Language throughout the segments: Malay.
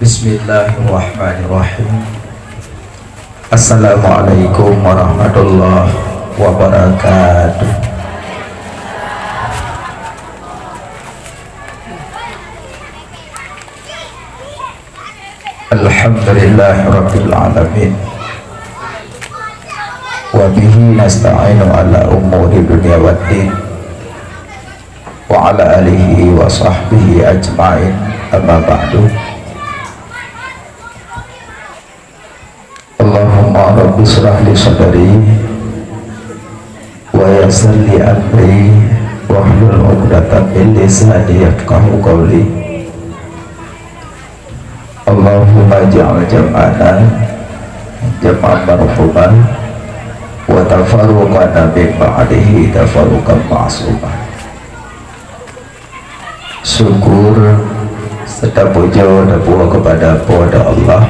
Bismillahirrahmanirrahim. Assalamualaikum warahmatullahi wabarakatuh. Alhamdulillahirabbil alamin. Wa bihi nasta'inu ala umuri dunya waddin. Wa ala alihi wa sahbihi ajma'in. Amma ba'du. Allahumma rabbi shrah li sadri wa yassir li amri wahlul 'uqdatam min lisani yafqahu qawli. Allahumma ja'al jam'ana jam'an marhuman wa tafarruqana min ba'dihi tafarruqan ma'suman. Syukur serta puja dan puja kepada Allah.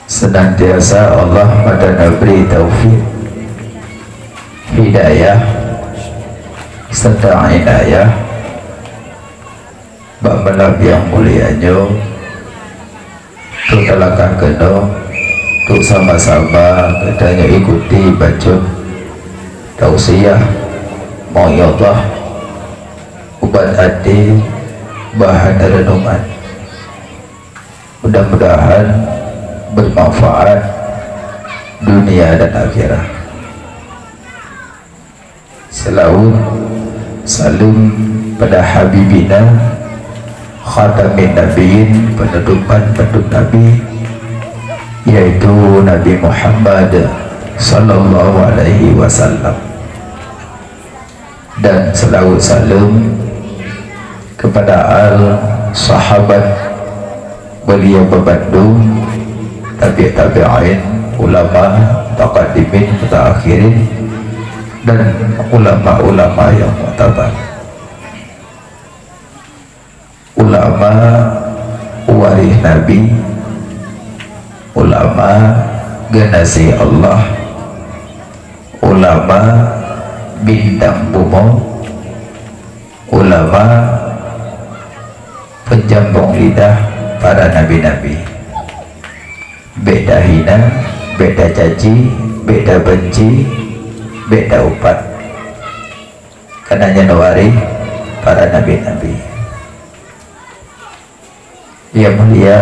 Senantiasa Allah pada beri taufik, hidayah serta inayah ba'malam yang mulianya tutalakan kena untuk sama-sama katanya ikuti baca tausiah ya Allah ubat hati bahan renungan. Mudah-mudahan bermanfaat dunia dan akhirat. Selawat salam pada habibina khatamin nabiyyin, penutupan nabi, yaitu Nabi Muhammad sallallahu alaihi wasallam, dan selawat salam kepada sahabat beliau berbandung, tabi'in, ulama taqaddimin, mutaakhirin, dan ulama-ulama yang mu'tabar, ulama waris Nabi, ulama generasi Allah, ulama bintang bumi, ulama penjambung lidah para nabi-nabi. Beda hina, beda caci, beda benci, beda upat, karena nawari para nabi-nabi. Yang mulia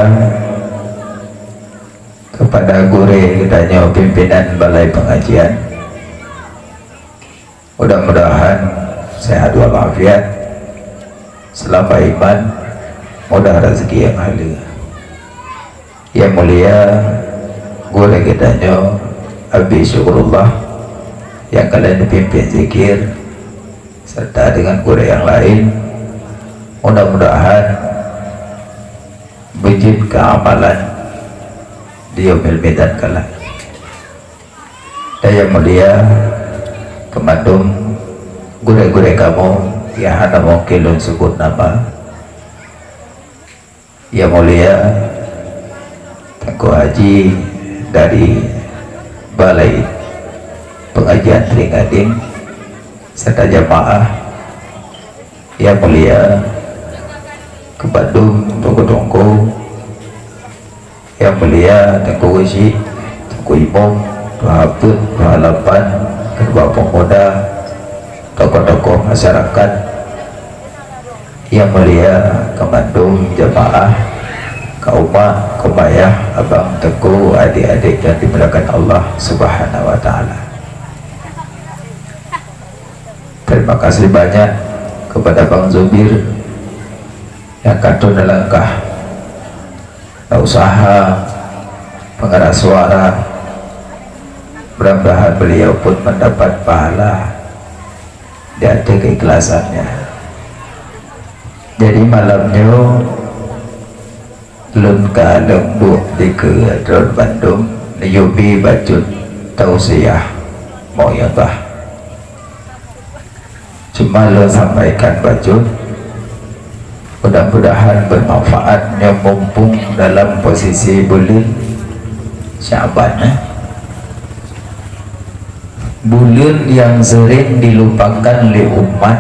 kepada guru kitanya pimpinan balai pengajian, mudah-mudahan sehat walafiat, selama iman, mudah rezeki yang halal. Yang mulia guru kitanya Abi Syukurullah yang kalian dipimpin zikir serta dengan guru yang lain, mudah-mudahan wujud keamalan di yaumil midan kelak. Dan yang mulia kemandum gure-gure kamu yang hana mungkin sebut nama. Yang mulia Tengku Haji dari Balai Pengajian Tringading serta jamaah. Yang mulia ke Bandung Tunggu-Tunggu, yang mulia Tengku Wisi, Tengku Imam, Tuhabut, Tuhalapan, kedua pemuda, tokoh-tokoh masyarakat. Yang mulia ke Bandung jamaah, kaumah, kebayah, abang Tengku, adik-adik yang dimuliakan Allah Subhanahu wa ta'ala. Terima kasih banyak kepada Bang Zubir yang katun langkah usaha pengeras suara. Mudah-mudahan beliau pun mendapat pahala di atas keikhlasannya. Jadi malamnya lun ka lembuk di Kedron Bandung niyubi bacun tausiah moyabah. Cuma lun sampaikan bacun, mudah-mudahan bermanfaatnya mumpung dalam posisi bulan Syaban, bulan yang sering dilupakan oleh umat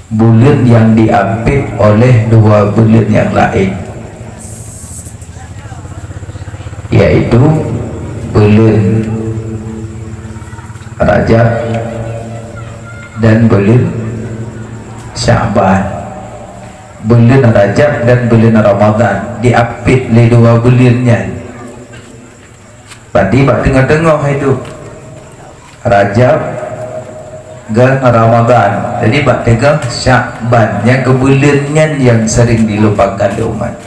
bulan yang diapit oleh dua bulan yang lain, yaitu bulan Rajab dan bulan Sya'ban. Bulan Rajab dan bulan Ramadan diapit oleh dua bulannya. Berarti bak tengah-tengah itu Rajab dan Ramadan. Jadi bak tengah Sya'ban, yang kebulannya yang sering dilupakan di umat.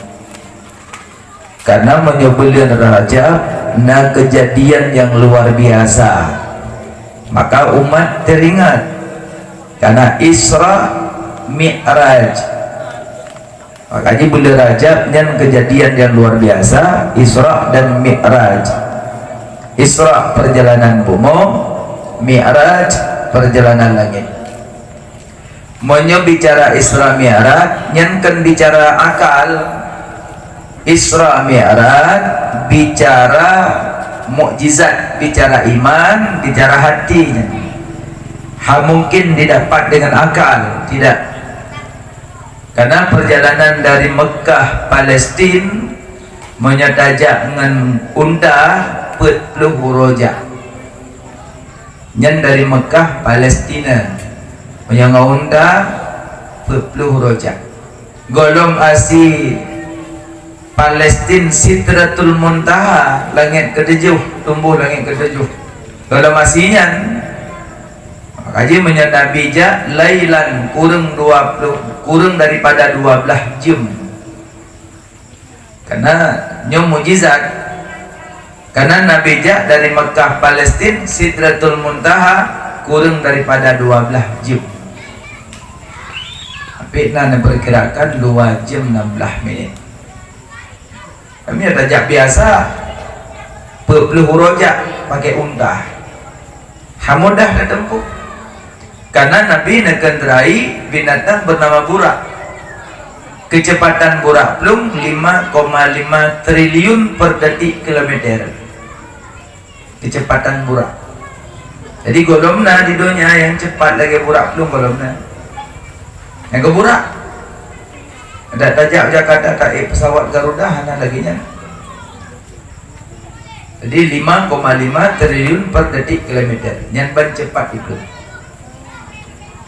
Karena bulan Rajab na kejadian yang luar biasa, maka umat teringat karena Isra Mi'raj. Makanya bulan Rajab yang kejadian yang luar biasa, Isra dan Mi'raj. Isra perjalanan bumi, Mi'raj perjalanan langit. Monyo bicara Isra Mi'raj, nyenken bicara akal. Isra Mi'raj bicara mukjizat, bicara iman, bicara hatinya. Mungkin didapat dengan akal, tidak. Karena perjalanan dari Mekah Palestin menyetajak dengan unta 40 roja. Yang dari Mekah Palestina menyangga unta 40 roja. Golong asi Palestin Sidratul Muntaha, langit ketujuh, tumbuh langit ketujuh. Golong asinya kaji menyatakan bija lailan kurang daripada 12 jam. Karena nyom mujizat, karena Nabi jah dari Mekah Palestin Sidratul Muntaha kurang daripada 12 jam. Tapi nak perkirakan 2 jam 16 minit. Kami ada jak biasa 40 rojak pakai unta. Hamudah dah tempuh. Karena Nabi nekendrai binatang bernama burak. Kecepatan burak plung 5,5 triliun per detik kilometer. Kecepatan burak. Jadi golomna di dunia yang cepat lagi burak plung golomna. Yang ke burak. Ada tajak Jakarta tak pesawat Garuda hana laginya. Jadi 5,5 triliun per detik kilometer. Yang paling cepat itu.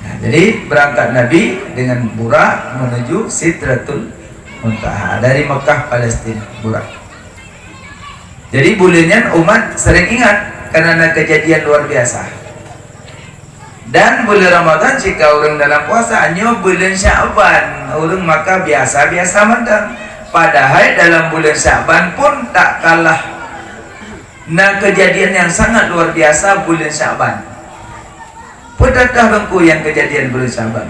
Nah, jadi berangkat Nabi dengan burak menuju Sidratul Muntaha dari Mekah Palestina, burak. Jadi bulannya umat sering ingat karena ada kejadian luar biasa. Dan bulan Ramadan jika orang dalam puasa hanya bulan Sya'ban, orang maka biasa-biasa mandang. Padahal dalam bulan Sya'ban pun tak kalah nah kejadian yang sangat luar biasa bulan Sya'ban. Pedatah bengku yang kejadian bulan Sya'ban.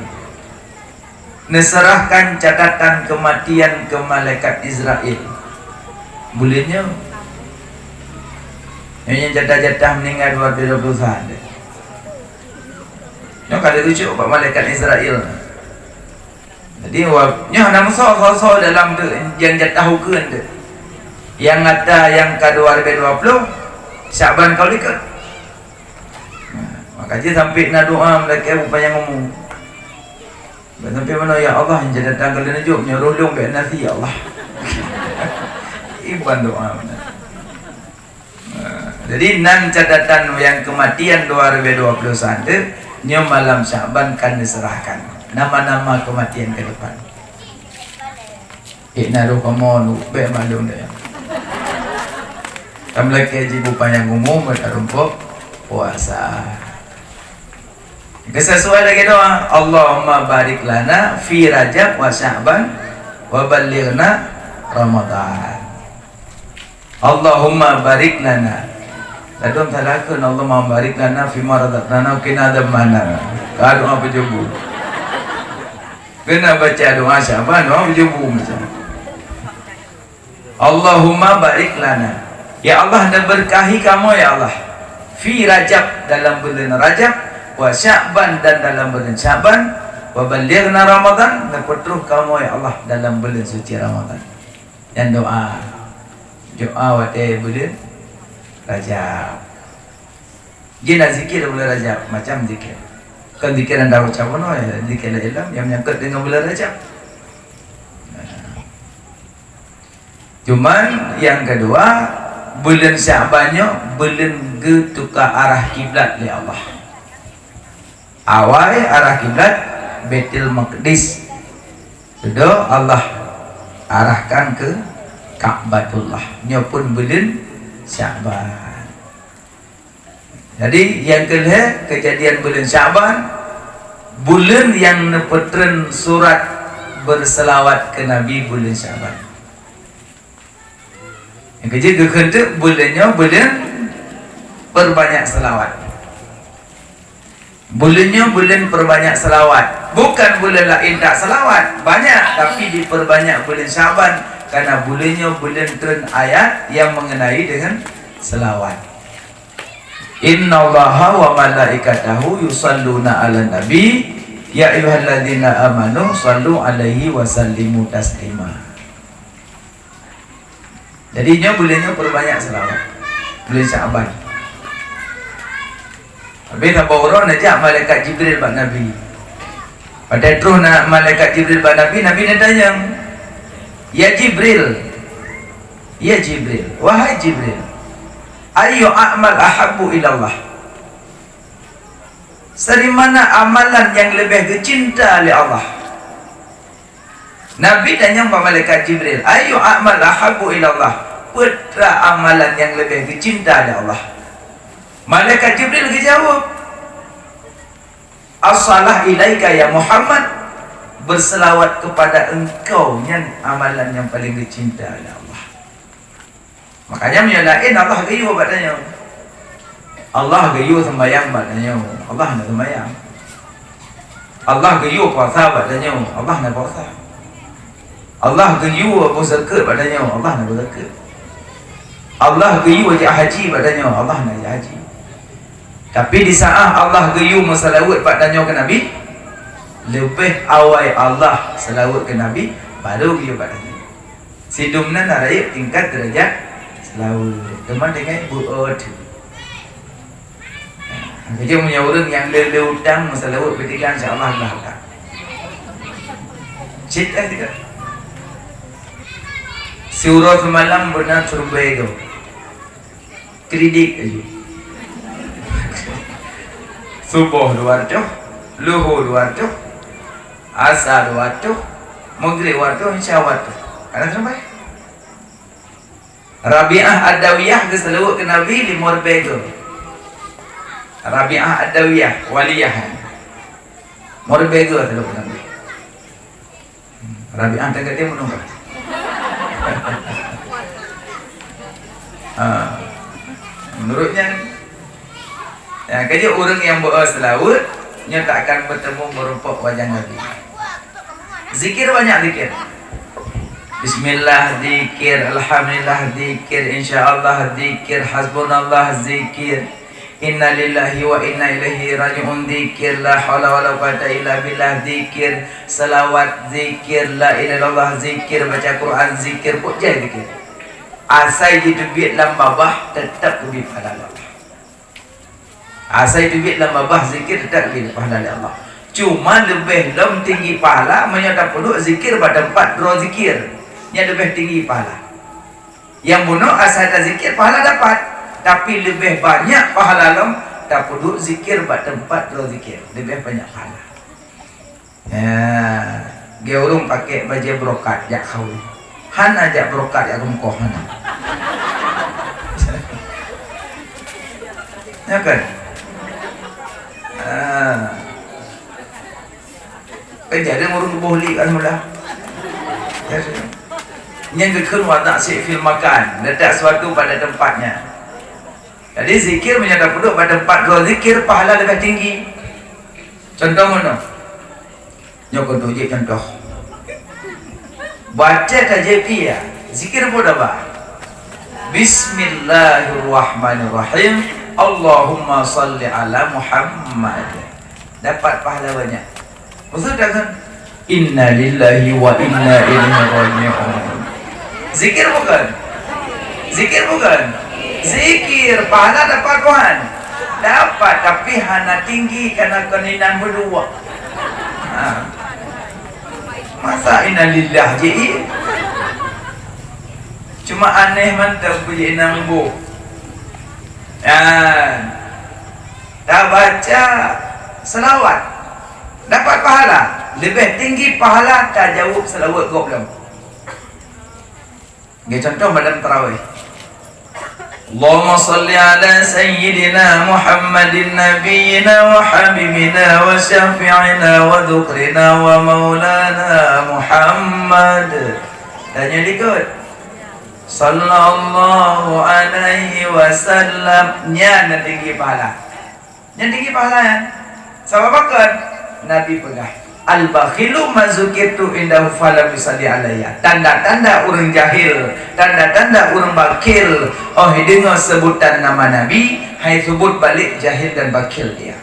Neserahkan catatan kematian ke malaikat Israel. Bulannya yang jatah-jatah meninggal 2021. Yang kada lucu pak malaikat Israel. Jadi wabnya nama so dalam tu yang jatah hukum tu. Yang ada yang ke-2020 Sya'ban kau lihat. Makanya sampai nak doa mereka upaya ngomong. Sampai mana ya Allah yang jadi tanggal dan najub nyuruh dong biar nasi ya Allah. Iban doa mana. Jadi nan catatan yang kematian 2021 nya malam Sya'ban kan diserahkan nama-nama kematian ke depan. Naruh kamu be malum dah. Kamla keji upaya ngomong bertarumpuk puasa. Kesesuai lagi doa Allahumma barik lana fi Rajab wa Sya'ban wa ballighna Ramadan. Allahumma barik lana. Ladum talakun Allahumma barik lana fi ma razaqtana qina adzabannar. Ka doa pejubu. Kena baca doa Sya'ban doa pejubu macam. Allahumma barik lana. Ya Allah, anda berkahi kamu ya Allah. Fi Rajab dalam bulan Rajab, wa Sya'ban dan dalam bulan Sya'ban, wa ballighna Ramadan dan petruh kamu ya Allah dalam bulan suci Ramadan. Dan doa wate bulan Rajab. Gina zikir bulan Rajab macam zikir. Kan zikir anda baca mana ya? Zikir ilmu yang menyangkut dengan bulan Rajab. Cuman yang kedua, bulan Syabannya bulan tukar arah kiblat li Allah. Awal arah kiblat Baitul Maqdis. Sudah Allah arahkan ke Ka'batullah. Nya pun bulan Syaban. Jadi yang kedua kejadian bulan Syaban, bulan yang nepetren surat berselawat ke Nabi bulan Syaban. Yang ketiga kedua bulannya bulan perbanyak selawat. Bulannya bulan perbanyak selawat. Bukan bulan lain tak selawat, banyak, tapi diperbanyak bulan Syaban karena bulannya bulan turun ayat yang mengenai dengan selawat. Innallaha wa malaikatahu yusalluna 'alan nabi ya ayyuhalladzina amanu sallu 'alaihi wa sallimu taslima. Jadinya bulannya perbanyak selawat. Bulan Syaban. Habis apa orang ajak malaikat Jibril bak Nabi. Pada terus nak malaikat Jibril bak Nabi, Nabi nak tanya, "Ya Jibril, ya Jibril, wahai Jibril, ayu a'mal ahabbu ilallah?" Dari mana amalan yang lebih kecinta oleh Allah? Nabi tanya kepada malaikat Jibril, ayu a'mal ahabbu ilallah? Putra amalan yang lebih kecinta oleh Allah. Malaikat Jibril dijawab, as-salah ilaika ya Muhammad, berselawat kepada engkau yang amalan yang paling dicinta oleh Allah. Makanya menyalain Allah gayu katanya. Allah gayu sembahyang katanya. Allah nak sembahyang. Allah gayu puasa katanya. Allah nak puasa. Allah gayu berzakat katanya. Allah nak berzakat. Allah gayu haji katanya. Allah nak haji. Tapi di saat Allah gayu salawat padanya ke Nabi, lebih awal Allah salawat ke Nabi baru gayu padanya. Sidumna narai tingkat derajat salawat. Teman dengan buat. Kerja punya orang yang leutang salawat petikan insya-Allah Allah tak. Cerita tidak. Surah semalam benar survei tu. Kredit aja. Subuh 200, luhur 200, asar 200, maghrib 200, isya 200. Ada sampai? Rabi'ah Ad-Dawiyah keselawat ke Nabi 5 bego. Rabi'ah Ad-Dawiyah waliyah. Morbego selawat ke Nabi. Rabi'ah tengah dia menunggu. Menurutnya ya, kerja orang yang berselawat nya tak akan bertemu merupak wajah Nabi. Zikir banyak zikir. Bismillah zikir, alhamdulillah zikir, insyaallah zikir, hasbunallah zikir, inna lillahi wa inna ilaihi raji'un zikir, la haula wala quwwata illa billah zikir, salawat zikir, la ilaha illallah zikir, baca Quran zikir, puja zikir. Asai di duit dalam babah tetap lebih pahala Allah. Asai duit dalam babah zikir tetap lebih pahala Allah. Cuma lebih tinggi pahala menyata perlu zikir pada tempat dua zikir yang lebih tinggi pahala. Yang bunuh asal ada zikir pahala dapat, tapi lebih banyak pahala lam tak perlu zikir pada tempat dua zikir lebih banyak pahala. Ya, dia orang pakai baju brokat jak kawin. Han aja brokat ya rumkoh mana. Ya kan? Jadi orang boleh kan mula. Yang kedua tak sih film makan, letak sesuatu pada tempatnya. Jadi zikir menyata perlu pada tempat dua zikir pahala lebih tinggi. Contoh mana? Nyokot uji contoh. Baca KJP ya, zikir pun apa? Bismillahirrahmanirrahim. Allahumma salli ala Muhammad. Dapat pahala banyak. Maksud kan? Inna lillahi wa inna ilaihi raji'un. Zikir bukan? Zikir bukan? Zikir pahala dapat Tuhan. dapat tapi hana tinggi karena keninan berdua. Masa innalillah je. Cuma aneh mantap puji nambu. Dah baca selawat dapat pahala lebih tinggi pahala tak jauh selawat goblok. Ini contoh dalam tarawih. Allahumma salli ala sayyidina Muhammadin nabiyyina wa habibina wa syafi'ina wa dhukrina wa maulana Muhammad. Dan yang ikut sallallahu alaihi wasallam. Nya tinggi pahala. Yang tinggi pahala ya. Sebab apa? Nabi pegang. Al-bakhilu mazukitu indahu falam yusalli alayya. Tanda-tanda orang jahil, tanda-tanda orang bakil. Oh, dengar sebutan nama Nabi, hai sebut balik jahil dan bakil dia.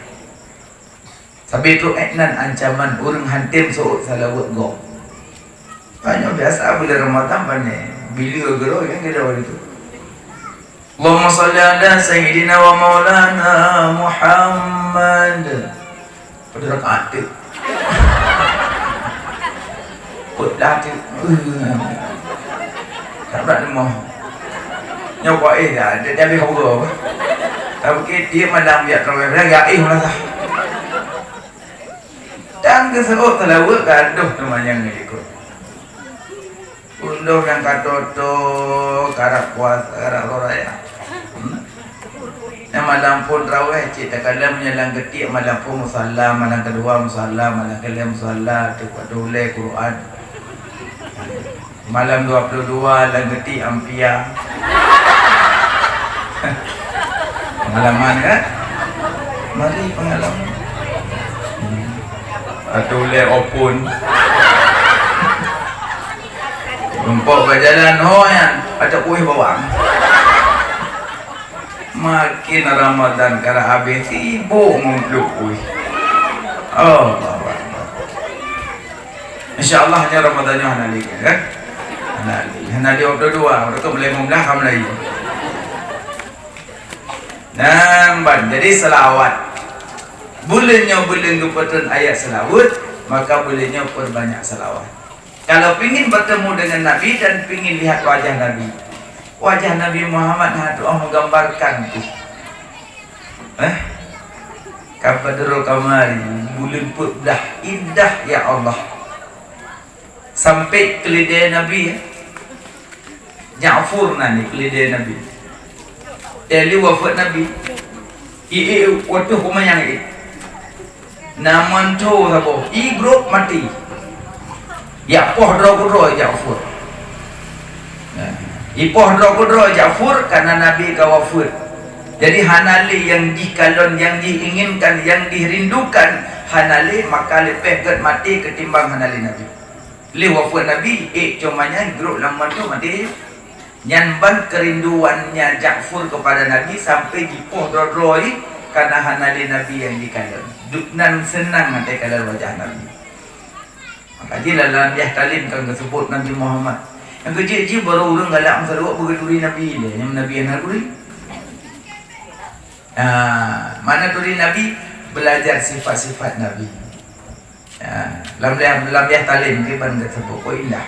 Tapi itu eknan ancaman orang hantim suut salawat go. Banyak biasa bila Ramadan banyak bila gero yang kita waktu itu. Allahumma salli ala sayyidina wa maulana Muhammad. Pada rakaat itu dah tu tak berat lemah nyawa dah dia habis huruf tapi dia malam dia terawih dia lah dan keserut telawak gaduh teman yang ikut unduh yang katoto karak puas karak raya yang malam pun terawih cik tak kala menyalang ketik malam pun musalla malam kedua musalla malam ketiga musalla cepat doleh Quran malam 22 lang ketik ampia pengalaman kan mari pengalaman doleh opun rumput berjalan yang ada kuih bawang. Makin Ramadan kara habis sibuk ngumpul kuih. Oh, InsyaAllah hanya Ramadannya hanali kan? Hanali waktu dua, mereka boleh membelah lagi. Nampak, jadi selawat. Bulannya bulan kebetulan ayat selawat, maka bulannya perbanyak selawat. Kalau ingin bertemu dengan Nabi dan ingin lihat wajah Nabi, wajah Nabi Muhammad doa menggambarkan tu. Kabadrul kamari bulan dah indah ya Allah. Sampai ke lidah Nabi Ja'fur nani ke lidah Nabi. Tali wafat Nabi. Waktu rumah yang ini. Naman tu sabo. Grup mati. Ya poh dro Ja'fur. Ipoh dro Ja'fur karena Nabi kawafur. Jadi hanali yang dikalon, yang diinginkan, yang dirindukan hanali maka lebih ket mati ketimbang hanali Nabi. Li wafat Nabi cumanya grup laman tu mati. Nyanban kerinduannya Ja'fur kepada Nabi sampai ipoh dro karena hanali Nabi yang dikalon. Duknan senang nanti kalau wajah Nabi. Maka dia dalam talim kan disebut Nabi Muhammad. Yang kecil-kecil baru orang galak masalah bergeturi Nabi dia. Yang Nabi yang haruri. Mana turi Nabi? Belajar sifat-sifat Nabi. Lam talim kiban tersebut. Oh indah.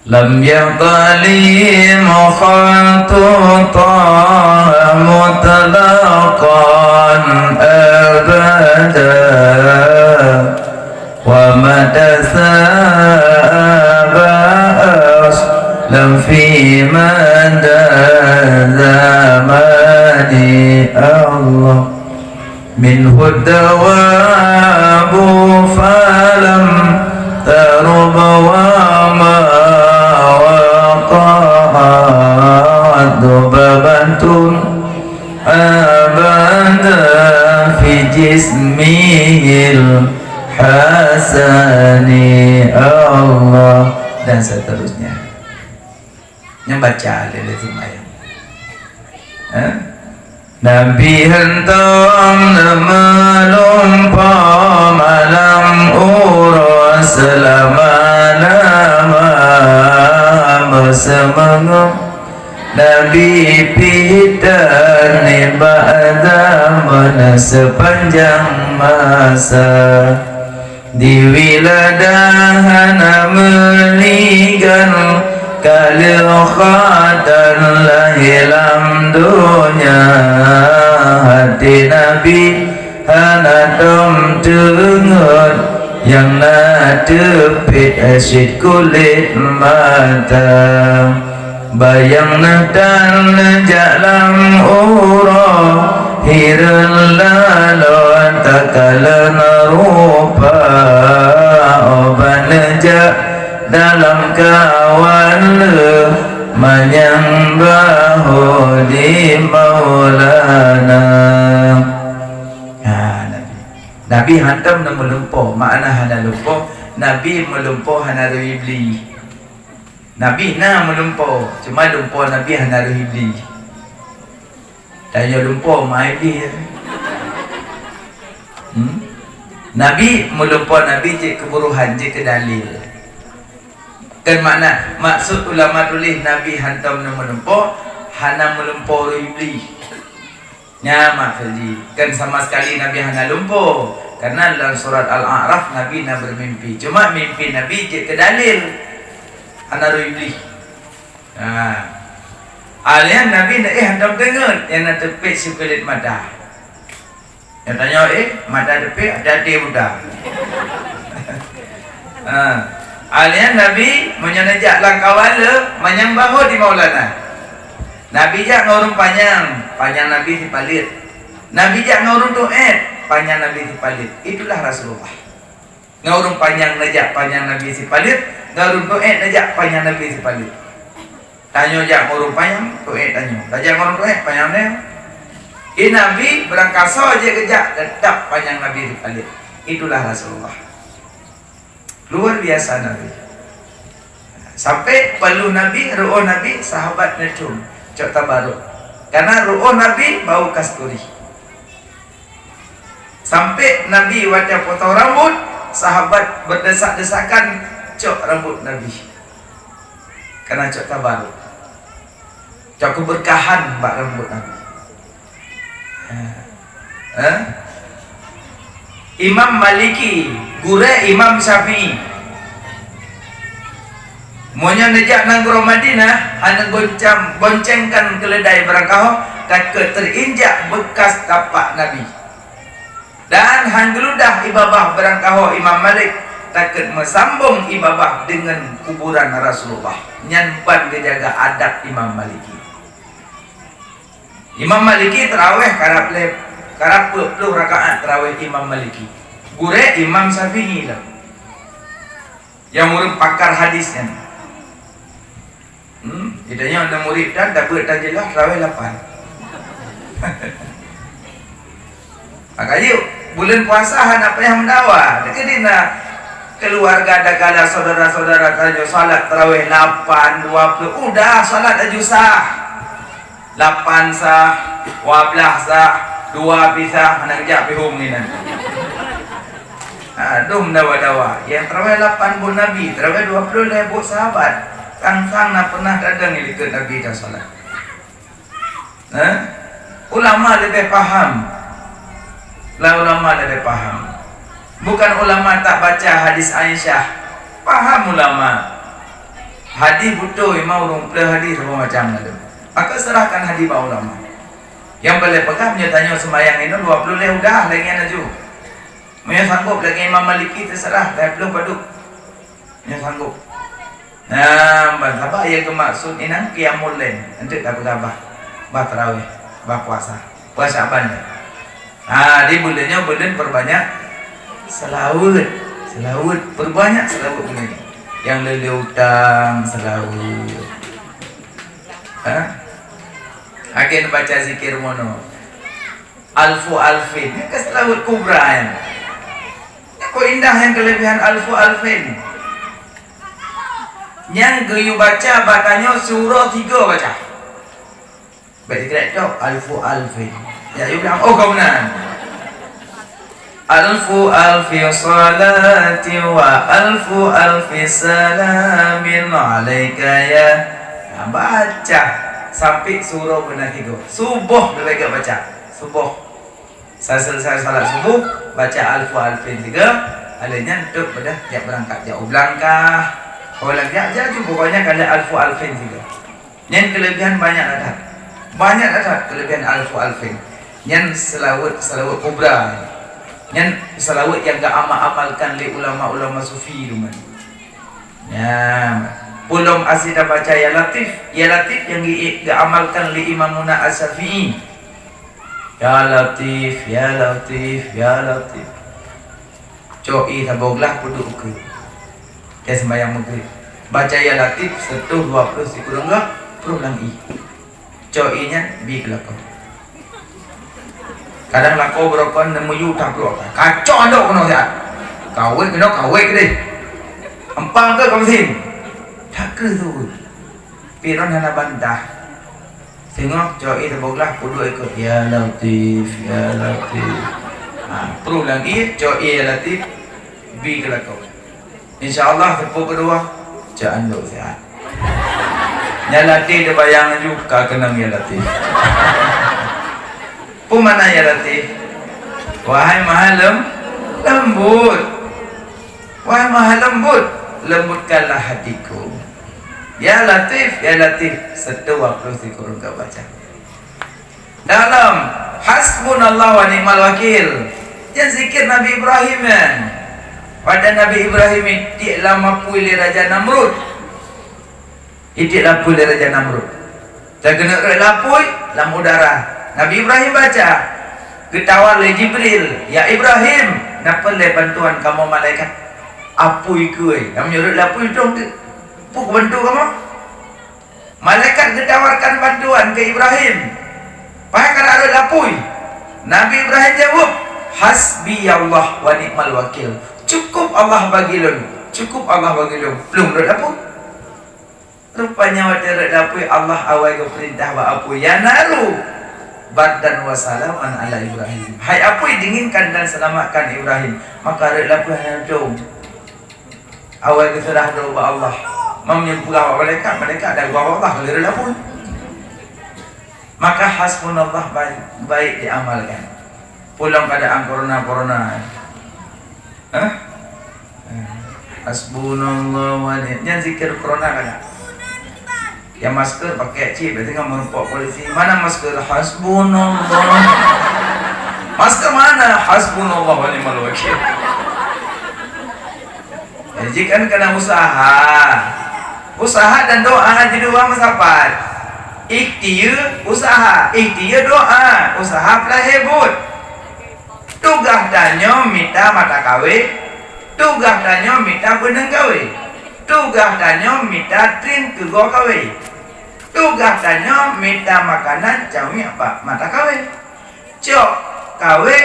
Lam talim khatutah mutlaqan abada wa madasabas lam fi mada zamani Allah minhu dawabu falam tarub wa ma waqa'ad babantun abada fi jismil hasani Allah dan seterusnya. Yang baca lele semayang. Nabi hentam melumpa malam urus selama-lama bersemangat Nabi pitani ba'da mana sepanjang masa di wiladahana meninggal kalau khatan lahilam dunia hati Nabi hana dom dengar yang nak tepit asyid kulit mata bayang dan jalan urah hiran lalon takalan rupa oban nejak dalam kawan menyembah di Maulana. Nabi hantam na melumpuh, makna hana lumpuh. Nabi melumpuh hana beli. Nabi na melumpuh, cuma lumpuh Nabi hana beli. Tanya lumpuh mai dia. Nabi melumpuh Nabi je keburuhan je ke dalil. Kan makna maksud ulama tulis Nabi hantam na melumpuh hana melumpuh beli. Ya maksudnya kan sama sekali Nabi hana lumpuh karena dalam surat Al-A'raf Nabi nak bermimpi, cuma mimpi Nabi je ke dalil hana beli. Alian Nabi nak hantam dengar yang nak tepik si kulit mata. Yang tanya mata tepik ada dia muda. Alian Nabi menyenajak langkawan le menyembah di Maulana. Nabi jak ngurung panjang Nabi dipalit. Nabi jak ngurung doet, panjang Nabi dipalit. Itulah Rasulullah. Ngurung panjang najak panjang Nabi dipalit, ngurung doet najak panjang Nabi dipalit. Tanya jak ngurung panjang, doet tanya. Najak ngurung doet panjang dia. Nabi berangkasa aja kejak tetap panjang Nabi dipalit. Itulah Rasulullah. Luar biasa Nabi. Sampai perlu Nabi, ru'uh Nabi, sahabat necum. Cok tabaruk karena ru'uh Nabi bau kasturi. Sampai Nabi wajah potong rambut, sahabat berdesak-desakan cok rambut Nabi karena cok tabaruk, cok keberkahan bak rambut Nabi. Imam Maliki gure Imam Syafi'i monya nejak nang guru Madinah anu goncengkan keledai berangkau kakek terinjak bekas tapak Nabi dan hanggeludah ibabah berangkau Imam Malik takut mesambung ibabah dengan kuburan Rasulullah nyanpan kejaga adab Imam Maliki. Imam Maliki terawih karap 20 rakaat terawih Imam Maliki gure Imam Syafi'i lah yang murid pakar hadisnya. Idanya ada murid dan dapat tajilah terawih 8. Makanya bulan puasa apa yang mendawa dekedina keluarga dagala saudara-saudara tanya salat terawih 8 20 udah salat aja sah 8 sah 12 sah 2 bisa anak jak pihum ni nanti. Aduh mendawa-dawa yang terawih 8 pun Nabi terawih 20 lebih sahabat sang-sang nak pernah datang ni dekat Nabi dah salat. Ulama lebih faham. Ulama lebih faham. Bukan ulama tak baca hadis Aisyah. Faham ulama. Hadis butuh mau urung hadis apa macam tu. Maka serahkan hadis ba ulama. Yang boleh pegang dia tanya sembahyang ini 20 leh udah lagi aju. Punya sanggup lagi Imam Maliki terserah 20 paduk. Punya sanggup. Apa yang kemaksud ini qiyamul lail nanti tak bergabah bah tarawih bah puasa banyak. Di bulannya bulan perbanyak selawat perbanyak selawat bulan yang lele utang selawat. Agen baca zikir mono alfu alfin ini keselawat kubra ya. Kok indah yang kelebihan alfu alfin. Yang geyu baca batanya surah 3 baca. Baik tidak tahu alfu alfin. Ya you bilang oh kau benar. Alfu alfi salati wa alfu alfi salamin alaika ya. Baca sampai surah benar 3. Subuh dia baca baca. Subuh. Saya selesai salat subuh, baca alfu alfin 3. Alanya untuk pada tiap berangkat jauh belangkah. Kalau lagi jauh pokoknya kalau alfu alfin 3. Yang kelebihan banyak ada. Banyak ada kelebihan alfu alfin. Yang selawat kubra. Yang selawat yang gak amalkan oleh ulama-ulama sufi rumah. Ya, belum asida baca ya latif yang diamalkan oleh Imamuna As-Syafi'i. Ya latif, ya latif, ya latif. Co'i taboglah puduk ke. Ya sembahyang maghrib. Baca ya latif 1 20 sikurang enggak pulang i. Co'i-nya bi kelakon. Kadang lako berokon nemu yu tak berok. Kacau andok kono ya. Kawin kena kawin deh. Empang ke kamu sini? Tak ke tu. Piron hana bantah. Tengok coy taboglah pudu ikut ya latif ya latif. Perlu lagi coy ya latif bi kelakau. Insyaallah tepuk kedua jangan dok sehat. Ya latif dia bayang juga kena ya latif. Pemana ya latif? Wahai maha lembut. Wahai maha lembut, lembutkanlah hatiku. Ya latif 1 waktu sikurun kau baca. Dalam hasbunallah wa ni'mal wakil. Yang zikir Nabi Ibrahim kan. Pada Nabi Ibrahim itu lama puili Raja Namrud. Itu lapui Raja Namrud. Tak kena lapui lam udara. Nabi Ibrahim baca. Ketawar oleh Jibril. Ya Ibrahim, napa le bantuan kamu malaikat? Apui kuih. Kamu nyuruh lapui dong. Puk bantu kamu. Malaikat ditawarkan bantuan ke Ibrahim. Pakai kada ada lapui. Nabi Ibrahim jawab, hasbi Allah wa ni'mal wakil. Cukup Allah bagi lu. Cukup Allah bagi lu. Belum ada lapui. Rupanya waktu ada lapui Allah awal ke perintah wa apui ya naru. Badan wassalaman ala Ibrahim. Hai apui dinginkan dan selamatkan Ibrahim. Maka ada lapui dong. Awal keserah doa Allah. Menyempurna mereka ada bawa Allah kelirlah pun. Maka hasbunallah baik diamalkan. Pulang keadaan corona. Hasbunallah wa ni'mal zikir corona kada. Yang masker pakai chip, berarti kamu merupak polisi. Mana masker? Hasbunallah. Masker mana? Hasbunallah wa ni'mal wakil. Jadi kan kena usaha dan doa jadi dua masapat. Ikhtiar usaha, ikhtiar doa, usaha pelah hebut. Tugas danyo minta mata kawe, tugas danyo minta beneng kawe, tugas danyo minta trin ke go kawe, tugas danyo minta makanan cawi apa mata kawe. Cok kawe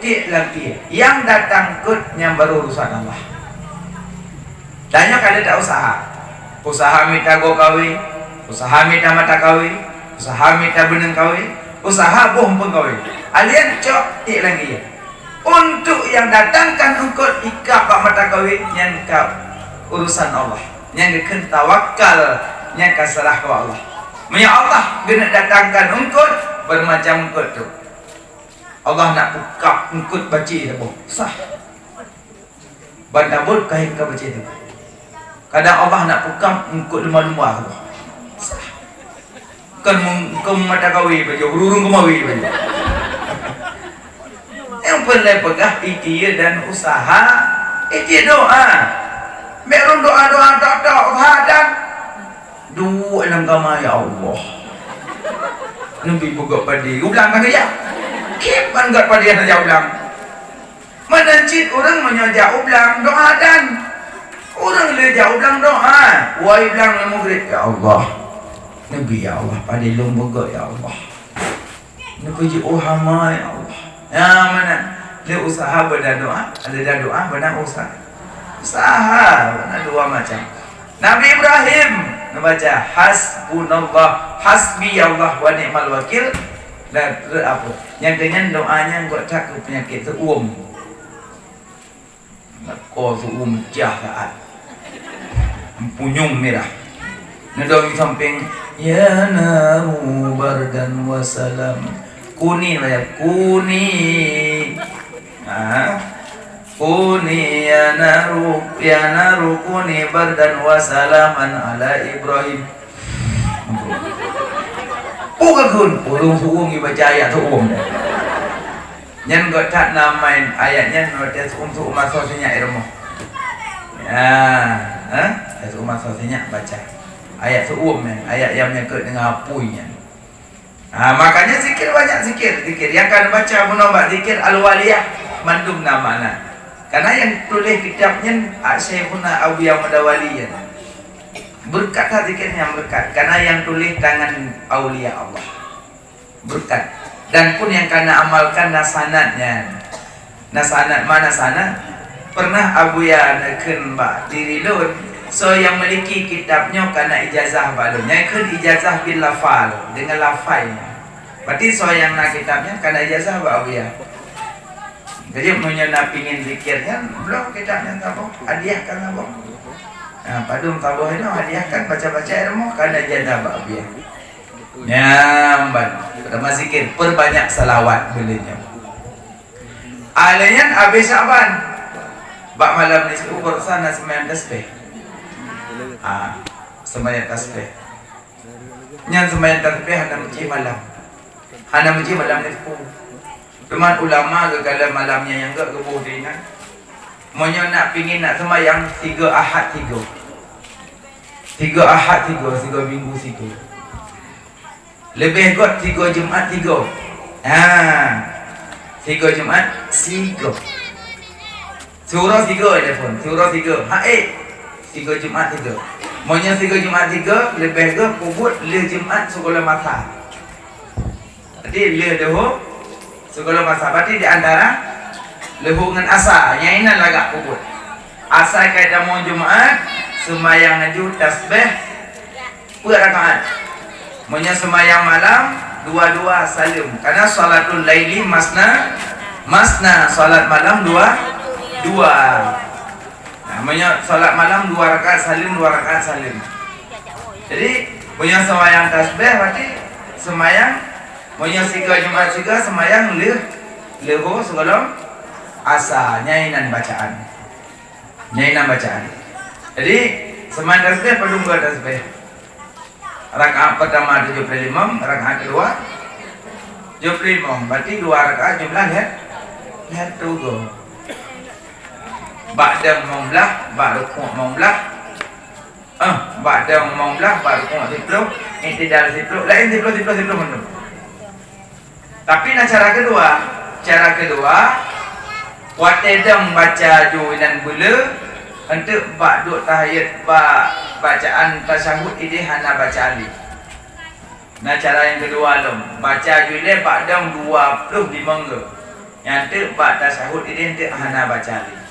di lagi yang datang kut yang berurusan Allah. Danyo kada tak usaha minta go kawe, usaha minta mata kawe, usaha minta beneng kawe, usaha bohong pun kawe. Alian cok tik lagi ya. Untuk yang datangkan engkau ikap mata kawe yang kau urusan Allah, yang diken tawakal, yang kau serah ke Allah. Menya Allah bila datangkan engkau bermacam engkau tu. Allah nak buka engkau baca tu sah. Bandabut kain kau baca tu. Kadang Allah nak buka engkau lemah-lemah tu. Sah. Kan engkau mata kawe baca, urung kemawi baca. Yang boleh pegah ikhtiar dan usaha, ikhtiar doa. Merun doa tak dan dua dalam kamar ya Allah. Nabi buka padi, ulang kan ya? Kipan gat padi yang jauh ulang. Menancit orang menyajak ulang doa dan orang le jauh ulang doa. Wai ulang le maghrib ya Allah. Nabi ya Allah padi long buka ya Allah. Nabi ji hama ya Allah. Ya mana? Dia usaha berdoa, ada doa benar usaha. Usaha benar dua macam. Nabi Ibrahim membaca hasbunallah, hasbi Allah wa ni'mal wakil. Dan apa? Yang dengan doanya buat takut penyakit tu kau tu jahat. Punyung merah. Nodong di samping ya naru bardan wa salam. Kuni lah ya, kuni. Kuni ya naru kuni bardan wa salaman ala Ibrahim. Pukakun, urung suung ibaca ayat suung. Nyan got tak namain ayatnya notes untuk masosinya irmo. Ya, ayat masosinya baca. Ayat suum ayat yang menyangkut dengan apuinya. Makanya zikir banyak zikir. Yang kan baca menambah zikir al-waliyah mandum namana. Karena yang tulis kitabnya Syekhuna Awliya Madawaliyan. Berkat zikirnya berkat. Karena yang tulis tangan aulia Allah. Berkat. Dan pun yang karena amalkan nasanatnya. Nasanat mana sanat? Pernah Abuya neken mbak diri lun. So yang memiliki kitabnya karena ijazah balunnya kan ijazah bil lafal dengan lafalnya. Berarti so yang nak kitabnya karena ijazah mbak Abuya. Jadi punya nak pingin zikirnya belum kitabnya tahu hadiahkan abang. Padum tahu itu hadiahkan baca-baca ilmu karena ijazah mbak Abuya. Nyamban pertama zikir perbanyak salawat belinya. Alaian habis Syaban bak malam ni ukur sana sembahyang tasbih. Sembahyang tasbih. Nyan sembahyang tasbih hana menci malam. Hana menci malam ni pun. Teman ulama gegala malamnya yang enggak gebuh dinan. Monya nak pingin nak sembahyang 3 Ahad 3. 3 Ahad 3, 3 minggu 3. Lebih kot 3 Jumaat 3. 3 Jumaat 3. Surah 3 telefon. Surah 3. 3 Jumaat 3. Maunya 3 Jumaat 3 lebih ke kubut le Jumaat sekolah masa. Jadi le deho sekolah masa. Berarti di antara lehu dengan asa. Yang ini lagak kubut. Asa kaitan mau Jumaat sembahyang aju tasbih per rakaat. Maunya sembahyang malam dua-dua salim. Karena salatul laili masna salat malam dua. Namanya salat malam 2 rakaat salim 2 rakaat salim. Jadi punya sembahyang tasbih berarti sembahyang punya 3 Jumaat 3 sembahyang leho sebelum asa nyainan bacaan. Jadi sembahyang tasbih perlu 2 tasbih. Rakaat pertama 75, rakaat kedua 75. Berarti 2 rakaat jumlah lihat tuh. Ba'da membelah, rukuk membelah. Ba'da membelah, rukuk 10, i'tidal 10, lain 10 menurut. Tapi cara kedua, watedang baca juinan bula untuk ba'du tahiyat bacaan tasyahud ini hana baca ali. Cara yang kedua baca juinan ba'dang 25 ke. Yang tu tasyahud ini untuk hana baca ali.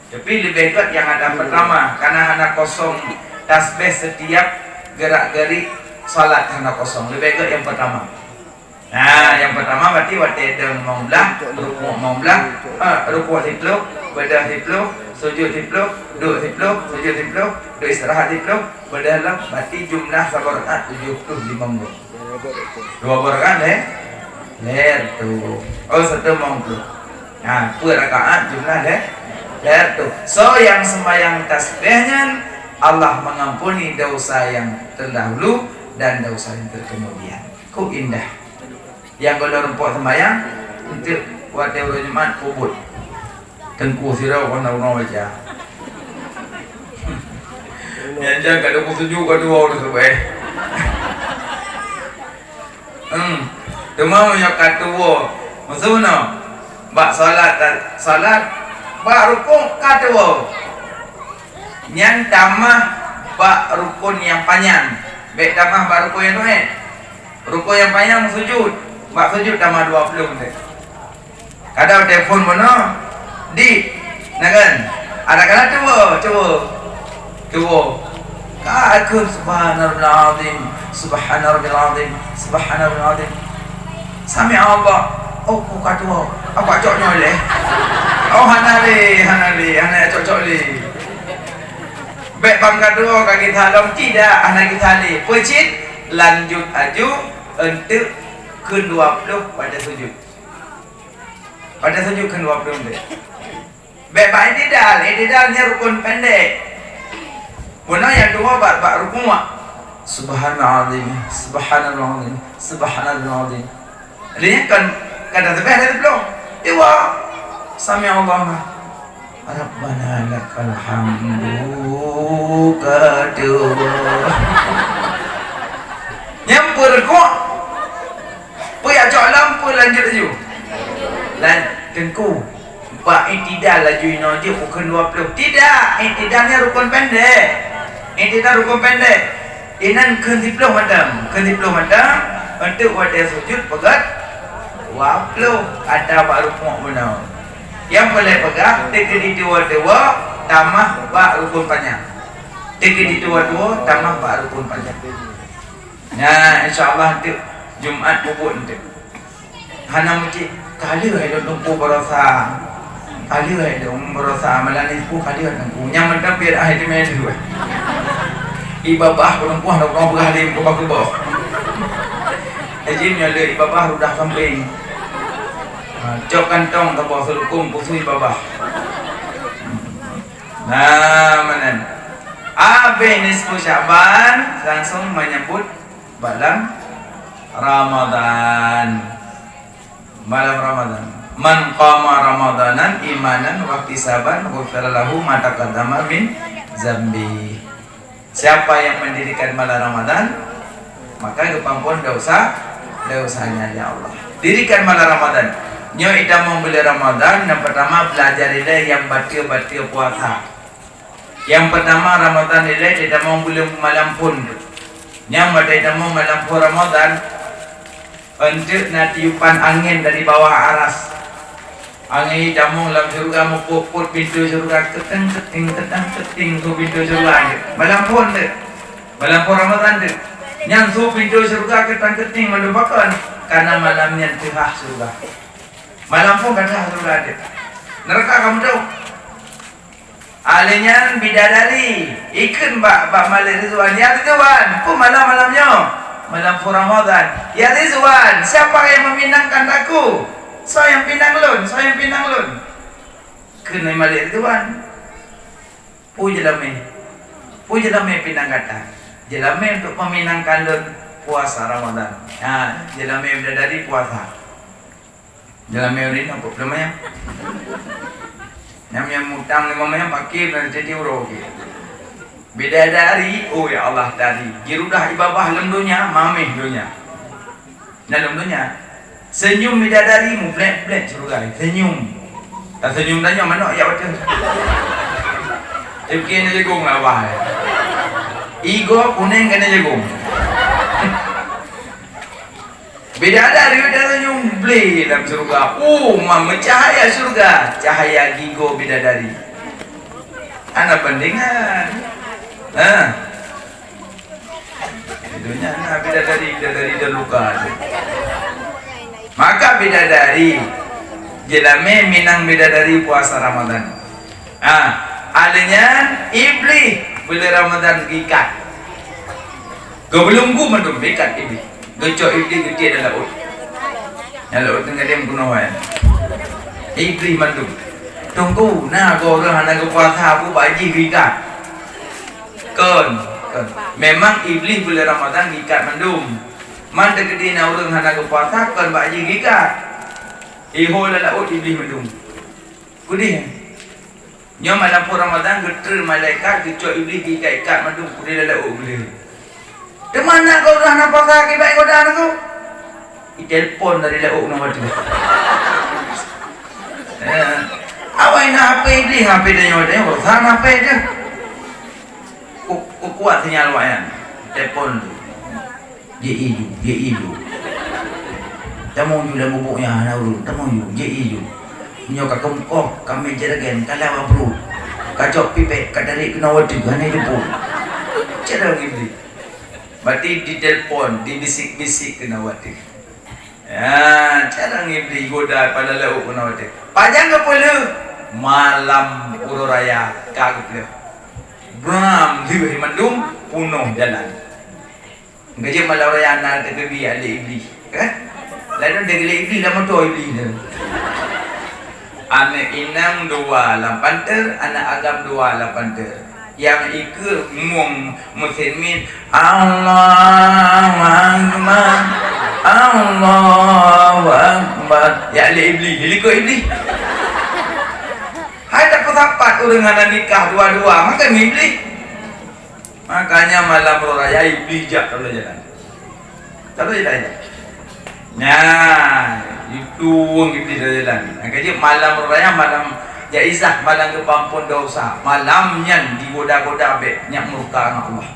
Tapi lebih kuat yang ada pertama karena hana kosong tasbih setiap gerak-gerik salat hana kosong. Lebih kuat yang pertama. Yang pertama berarti watedang membelah, rukuk membelah, rukuk 10, bedah 10, sujud 10, duduk 10, sujud 10, duduk istirahat 10, bedah berarti jumlah sabar rakaat 75. 2 rakaat tu. 1 mongkul. Per rakaat jumlah tu. So yang sembahyang tasbihnya Allah mengampuni dosa yang terdahulu dan dosa yang terkemudian. Ku indah. Yang kalau rumput sembahyang untuk waktu Jumaat kubut. Tengku sirau kena baca. Yang jaga 27 ke 2 orang sebab. Cuma punya katuo. Maksudnya bak salat bak rukun katuo. Yang tamah bak rukun yang panjang. Baik tamah bak rukun yang pendek. Rukun yang panjang sujud. Bak sujud tambah 20 nanti. Kadang telefon mana? Kan? Ada kala cuba. Ka'akun subhanallah azim. Sami Allah. Oh, kata apa cocoknya le? Oh, hana cocok le. Baik bangka dua kaki thalong tidak anak kita ni. Pecit lanjut aju untuk ke-20 pada sujud. Pada sujud ke-20 tu. Baik baik ididalnya rukun pendek. Benar yang dua bak rukun. Subhanallah, subhanallah, subhanallah. Ini kan kata sebab ada belum. Dua. Sami Allah. Rabbana lakal hamdu kedua. Nyampur kok. Puya cok lampu lanjut aju. Lan tengku. Pak itidal laju ino dia bukan 20. Tidak, itidalnya rukun pendek. Itidal rukun pendek. Inan ke-10 madam. Ke-10 madam untuk pada sujud pegat 20 ada bak rukun benar. Yang boleh pegang tiga di dua-dua tambah bak rukun panjang. Tiga di dua-dua tambah bak rukun panjang. Nah, insya-Allah tu Jumaat bubuk nanti. Hana mesti kali ada lumpuh berasa. Kali ada berasa amalan itu kali ada lumpuh. Yang mendak biar ahli medu. Ibabah lumpuh nak kau berhalim kau baku bawah. Ejimnya le ibabah rudah kambing. Cok kantong ke bawah selukum pusui babah. Nah, mana? Habis nisfu Syaban langsung menyebut malam Ramadan. Malam Ramadan. Man qama Ramadanan imanan wa ihtisaban ghufira lahu ma taqaddama min zambi. Siapa yang mendirikan malam Ramadan, maka kepampun dosanya ya Allah. Dirikan malam Ramadan. Nyo ida mau beli Ramadan, yang pertama belajar nilai yang batil puasa. Yang pertama Ramadan nilai tidak mau beli malam pun. Yang tidak mau malam pun Ramadan untuk natiupan angin dari bawah aras. Angin tidak mau dalam surga mukuput pintu surga keteng tu pintu surga. Malam pun tu, malam pun Ramadan tu. Yang tu pintu surga keteng melupakan karena malamnya tengah surga. Malam pun kata surga ada. Neraka kamu tahu? Alenya bidadari ikan bak Malik Rizwan. Ya Rizwan, pun malamnya malam pun Ramadan. Ya Rizwan, siapa yang meminangkan aku? Saya yang pinang lun. Kena Malik Rizwan. Puja lame pinang kata. Jelame untuk meminangkan lun puasa Ramadan. Ha, jelame bidadari puasa. Dalam merin apa namanya? Namanya mutang namanya pakai dan jadi urut. Bidadari, oh ya Allah dari. Girudah ibabah lemdunya, mameh dunya. Dalam dunya. Senyum bidadari mu blek surga. Senyum. Tak senyum tanya mana ya betul. Ikan jagung lah wah. Igo kuning kena jagung. Bidadari nyumbli dalam surga. Mama cahaya surga, cahaya gigo bidadari. Anak bandingan. Dunia anak bidadari dah luka. Maka bidadari jelame minang bidadari puasa Ramadan. Adanya iblis bila Ramadan gikat. Gebelunggu mendum ikat iblis. Gecok iblis gede dalam laut. Yang laut tengah dia menggunakan. Iblis mandu. Tunggu, nah kau orang nak puasa aku baji gikat. Kon. Memang iblis bila Ramadan gikat mandum. Man gede na orang nak puasa kon baji gikat. Iho dalam laut iblis mandum. Kudi. Nyo malam pun Ramadan geter malaikat gecok iblis gikat mandum kudi dalam laut boleh. Di mana kau dah nampak kaki baik kau dah tu? Telefon dari lauk nama tu. Awak nak HP ni, HP dia nyawa dia, bosan HP dia. Kuat sinyal awak ya. Telefon tu. Dia ilu. Tamu ju dalam bubuknya, nauru. Tamu ju, dia ilu. Nyoka kemkoh, kami jeragen, kalau apa perlu. Kacok pipet, kadari kena wadu, hanya itu pun. Cara gini. Berarti di telefon, di bisik-bisik kena wati. Ya, cara ngibli goda pada lauk kena wati. Panjang ke pula? Malam Puro Raya kagak pula. Bram di mandum punuh jalan. Gaji malau raya anak terkebi ada iblis, kan? Lalu dia iblis dah motor iblis dia. Anak inang 28 ter, anak agam 28 ter. Yang ikut muslimin Allahu Akbar, Allahu Akbar. Ya ada iblis, dia ikut iblis. Hai tak persapat tu dengan nikah dua-dua, makan iblis. Makanya malam raya iblis jak kalau jalan. Tak boleh jalan. Nah, itu iblis jalan. Makanya malam raya malam jaizah, malam kepampun dosa. Malamnya digoda-goda be nyak murka dengan Allah.